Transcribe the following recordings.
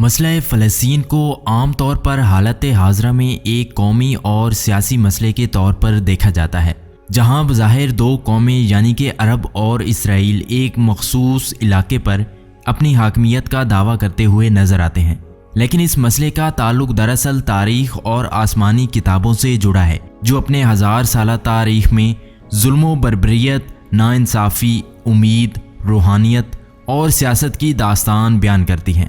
مسئلہ فلسطین کو عام طور پر حالت حاضرہ میں ایک قومی اور سیاسی مسئلے کے طور پر دیکھا جاتا ہے، جہاں بظاہر دو قومیں یعنی کہ عرب اور اسرائیل ایک مخصوص علاقے پر اپنی حاکمیت کا دعویٰ کرتے ہوئے نظر آتے ہیں۔ لیکن اس مسئلے کا تعلق دراصل تاریخ اور آسمانی کتابوں سے جڑا ہے، جو اپنے 1000 سالہ تاریخ میں ظلم و بربریت، ناانصافی، امید، روحانیت اور سیاست کی داستان بیان کرتی ہیں۔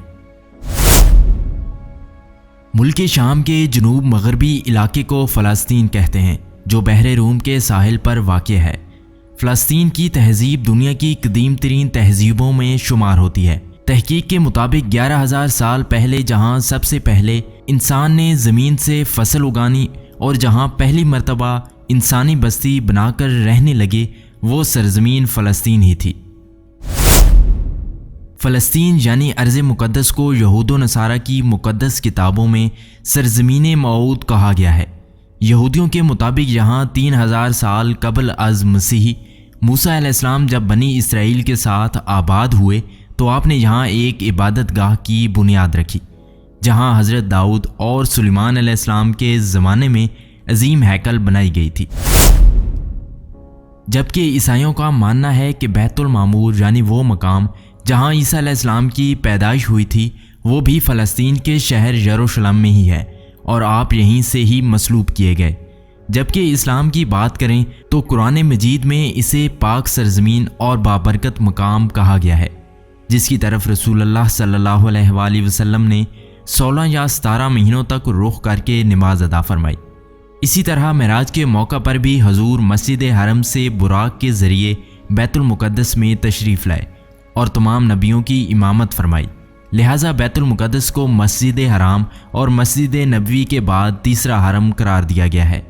ملک شام کے جنوب مغربی علاقے کو فلسطین کہتے ہیں، جو بحر روم کے ساحل پر واقع ہے۔ فلسطین کی تہذیب دنیا کی قدیم ترین تہذیبوں میں شمار ہوتی ہے۔ تحقیق کے مطابق 11,000 سال پہلے جہاں سب سے پہلے انسان نے زمین سے فصل اگانی اور جہاں پہلی مرتبہ انسانی بستی بنا کر رہنے لگے، وہ سرزمین فلسطین ہی تھی۔ فلسطین یعنی ارض مقدس کو یہود و نصارہ کی مقدس کتابوں میں سرزمین موعود کہا گیا ہے۔ یہودیوں کے مطابق یہاں 3000 سال قبل از مسیح موسیٰ علیہ السلام جب بنی اسرائیل کے ساتھ آباد ہوئے تو آپ نے یہاں ایک عبادت گاہ کی بنیاد رکھی، جہاں حضرت داؤد اور سلیمان علیہ السلام کے زمانے میں عظیم ہیکل بنائی گئی تھی۔ جبکہ عیسائیوں کا ماننا ہے کہ بیت المعمور یعنی وہ مقام جہاں عیسیٰ علیہ السلام کی پیدائش ہوئی تھی، وہ بھی فلسطین کے شہر یروشلم میں ہی ہے اور آپ یہیں سے ہی مصلوب کیے گئے۔ جبکہ اسلام کی بات کریں تو قرآن مجید میں اسے پاک سرزمین اور بابرکت مقام کہا گیا ہے، جس کی طرف رسول اللہ صلی اللہ علیہ وآلہ وسلم نے 16 یا 17 مہینوں تک رخ کر کے نماز ادا فرمائی۔ اسی طرح معراج کے موقع پر بھی حضور مسجد حرم سے براق کے ذریعے بیت المقدس میں تشریف لائے اور تمام نبیوں کی امامت فرمائی۔ لہٰذا بیت المقدس کو مسجد حرام اور مسجد نبوی کے بعد تیسرا حرم قرار دیا گیا ہے۔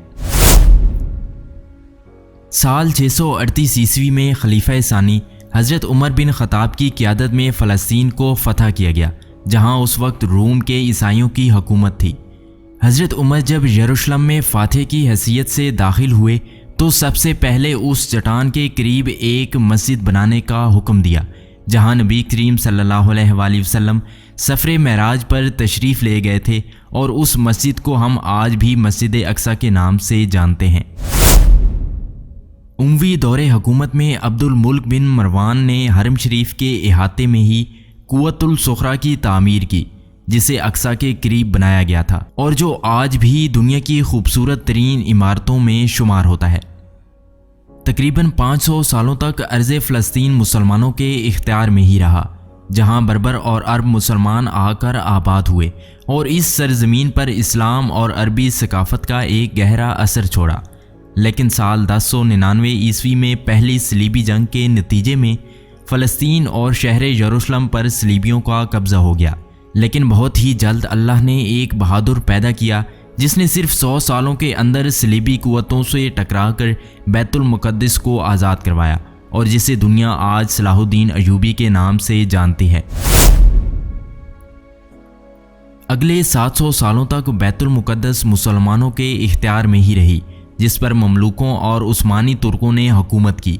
سال 638 عیسوی میں خلیفہ ثانی حضرت عمر بن خطاب کی قیادت میں فلسطین کو فتح کیا گیا، جہاں اس وقت روم کے عیسائیوں کی حکومت تھی۔ حضرت عمر جب یروشلم میں فاتح کی حیثیت سے داخل ہوئے تو سب سے پہلے اس چٹان کے قریب ایک مسجد بنانے کا حکم دیا، جہاں نبی کریم صلی اللہ علیہ وآلہ وسلم سفر معراج پر تشریف لے گئے تھے، اور اس مسجد کو ہم آج بھی مسجد اقصی کے نام سے جانتے ہیں۔ اموی دور حکومت میں عبد الملک بن مروان نے حرم شریف کے احاطے میں ہی قوۃ الصخرہ کی تعمیر کی، جسے اقصی کے قریب بنایا گیا تھا اور جو آج بھی دنیا کی خوبصورت ترین عمارتوں میں شمار ہوتا ہے۔ تقریباً 500 سالوں تک ارض فلسطین مسلمانوں کے اختیار میں ہی رہا، جہاں بربر اور عرب مسلمان آ کر آباد ہوئے اور اس سرزمین پر اسلام اور عربی ثقافت کا ایک گہرا اثر چھوڑا۔ لیکن سال 1099 عیسوی میں پہلی صلیبی جنگ کے نتیجے میں فلسطین اور شہر یروشلم پر صلیبیوں کا قبضہ ہو گیا، لیکن بہت ہی جلد اللہ نے ایک بہادر پیدا کیا جس نے صرف 100 سالوں کے اندر صلیبی قوتوں سے ٹکرا کر بیت المقدس کو آزاد کروایا، اور جسے دنیا آج صلاح الدین ایوبی کے نام سے جانتی ہے۔ اگلے 700 سالوں تک بیت المقدس مسلمانوں کے اختیار میں ہی رہی، جس پر مملوکوں اور عثمانی ترکوں نے حکومت کی۔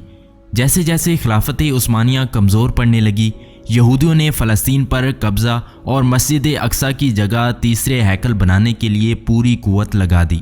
جیسے جیسے خلافت عثمانیہ کمزور پڑنے لگی، یہودیوں نے فلسطین پر قبضہ اور مسجد اقصی کی جگہ تیسرے ہیکل بنانے کے لیے پوری قوت لگا دی۔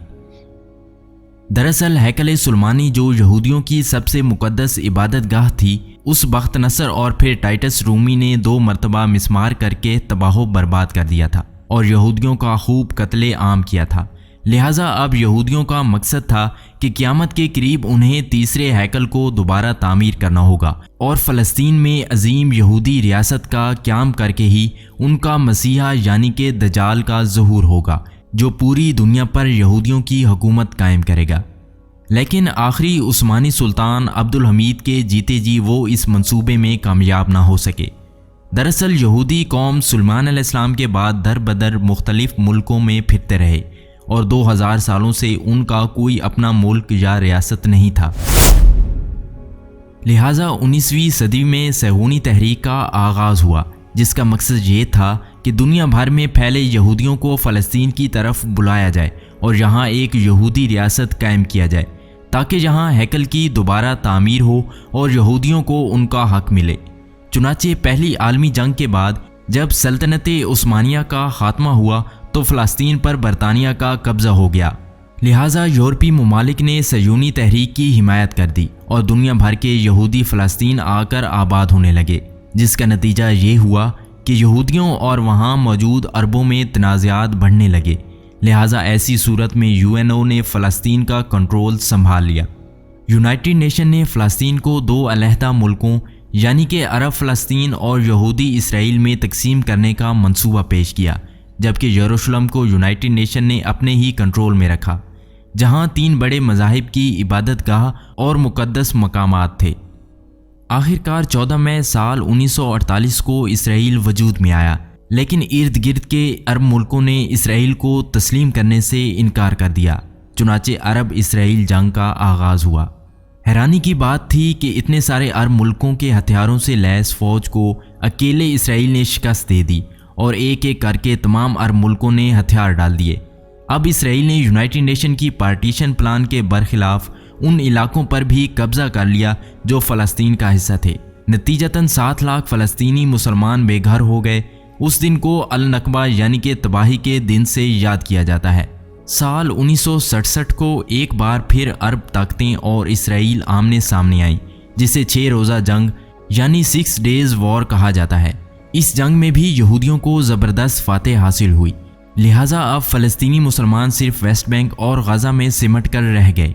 دراصل ہیکل سلیمانی جو یہودیوں کی سب سے مقدس عبادت گاہ تھی، اس بخت نصر اور پھر ٹائٹس رومی نے 2 مرتبہ مسمار کر کے تباہ و برباد کر دیا تھا اور یہودیوں کا خوب قتل عام کیا تھا۔ لہٰذا اب یہودیوں کا مقصد تھا کہ قیامت کے قریب انہیں تیسرے ہیکل کو دوبارہ تعمیر کرنا ہوگا اور فلسطین میں عظیم یہودی ریاست کا قیام کر کے ہی ان کا مسیحا یعنی کہ دجال کا ظہور ہوگا، جو پوری دنیا پر یہودیوں کی حکومت قائم کرے گا۔ لیکن آخری عثمانی سلطان عبد الحمید کے جیتے جی وہ اس منصوبے میں کامیاب نہ ہو سکے۔ دراصل یہودی قوم سلیمان علیہ السلام کے بعد در بدر مختلف ملکوں میں پھرتے رہے اور 2000 سالوں سے ان کا کوئی اپنا ملک یا ریاست نہیں تھا۔ لہٰذا 19ویں صدی میں صہیونی تحریک کا آغاز ہوا، جس کا مقصد یہ تھا کہ دنیا بھر میں پھیلے یہودیوں کو فلسطین کی طرف بلایا جائے اور یہاں ایک یہودی ریاست قائم کیا جائے، تاکہ یہاں ہیکل کی دوبارہ تعمیر ہو اور یہودیوں کو ان کا حق ملے۔ چنانچہ پہلی عالمی جنگ کے بعد جب سلطنت عثمانیہ کا خاتمہ ہوا تو فلسطین پر برطانیہ کا قبضہ ہو گیا، لہٰذا یورپی ممالک نے صہیونی تحریک کی حمایت کر دی اور دنیا بھر کے یہودی فلسطین آ کر آباد ہونے لگے، جس کا نتیجہ یہ ہوا کہ یہودیوں اور وہاں موجود عربوں میں تنازعات بڑھنے لگے، لہٰذا ایسی صورت میں UN نے فلسطین کا کنٹرول سنبھال لیا۔ یونائٹڈ نیشن نے فلسطین کو 2 علیحدہ ملکوں یعنی کہ عرب فلسطین اور یہودی اسرائیل میں تقسیم کرنے کا منصوبہ پیش کیا، جبکہ یروشلم کو یونائٹڈ نیشن نے اپنے ہی کنٹرول میں رکھا، جہاں 3 بڑے مذاہب کی عبادت گاہ اور مقدس مقامات تھے۔ آخرکار 14 مئی سال 1948 کو اسرائیل وجود میں آیا، لیکن ارد گرد کے عرب ملکوں نے اسرائیل کو تسلیم کرنے سے انکار کر دیا، چنانچہ عرب اسرائیل جنگ کا آغاز ہوا۔ حیرانی کی بات تھی کہ اتنے سارے عرب ملکوں کے ہتھیاروں سے لیس فوج کو اکیلے اسرائیل نے شکست دے دی اور ایک ایک کر کے تمام عرب ملکوں نے ہتھیار ڈال دیے۔ اب اسرائیل نے یونائٹڈ نیشن کی پارٹیشن پلان کے برخلاف ان علاقوں پر بھی قبضہ کر لیا جو فلسطین کا حصہ تھے۔ نتیجتاً 7 لاکھ فلسطینی مسلمان بے گھر ہو گئے۔ اس دن کو النکبہ یعنی کہ تباہی کے دن سے یاد کیا جاتا ہے۔ سال 1967 کو ایک بار پھر عرب طاقتیں اور اسرائیل آمنے سامنے آئیں، جسے 6 روزہ جنگ یعنی 6 Days War کہا جاتا ہے۔ اس جنگ میں بھی یہودیوں کو زبردست فتح حاصل ہوئی، لہٰذا اب فلسطینی مسلمان صرف ویسٹ بینک اور غزہ میں سمٹ کر رہ گئے۔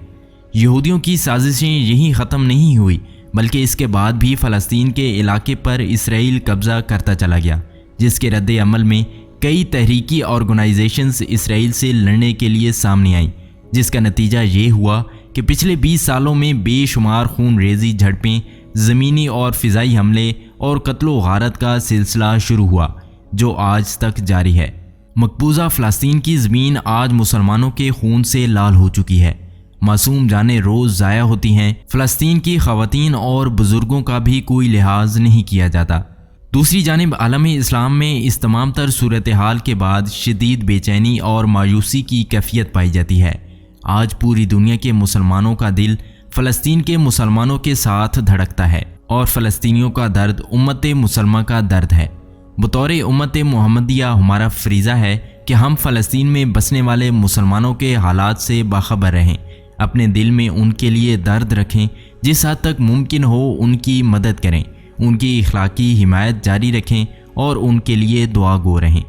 یہودیوں کی سازشیں یہیں ختم نہیں ہوئی، بلکہ اس کے بعد بھی فلسطین کے علاقے پر اسرائیل قبضہ کرتا چلا گیا، جس کے رد عمل میں کئی تحریکی آرگنائزیشنز اسرائیل سے لڑنے کے لیے سامنے آئیں، جس کا نتیجہ یہ ہوا کہ پچھلے 20 سالوں میں بے شمار خون ریزی جھڑپیں، زمینی اور فضائی حملے اور قتل و غارت کا سلسلہ شروع ہوا، جو آج تک جاری ہے۔ مقبوضہ فلسطین کی زمین آج مسلمانوں کے خون سے لال ہو چکی ہے، معصوم جانیں روز ضائع ہوتی ہیں، فلسطین کی خواتین اور بزرگوں کا بھی کوئی لحاظ نہیں کیا جاتا۔ دوسری جانب عالم اسلام میں اس تمام تر صورتحال کے بعد شدید بے چینی اور مایوسی کی کیفیت پائی جاتی ہے۔ آج پوری دنیا کے مسلمانوں کا دل فلسطین کے مسلمانوں کے ساتھ دھڑکتا ہے، اور فلسطینیوں کا درد امت مسلمہ کا درد ہے۔ بطور امت محمدیہ ہمارا فریضہ ہے کہ ہم فلسطین میں بسنے والے مسلمانوں کے حالات سے باخبر رہیں، اپنے دل میں ان کے لیے درد رکھیں، جس حد تک ممکن ہو ان کی مدد کریں، ان کی اخلاقی حمایت جاری رکھیں اور ان کے لیے دعا گو رہیں۔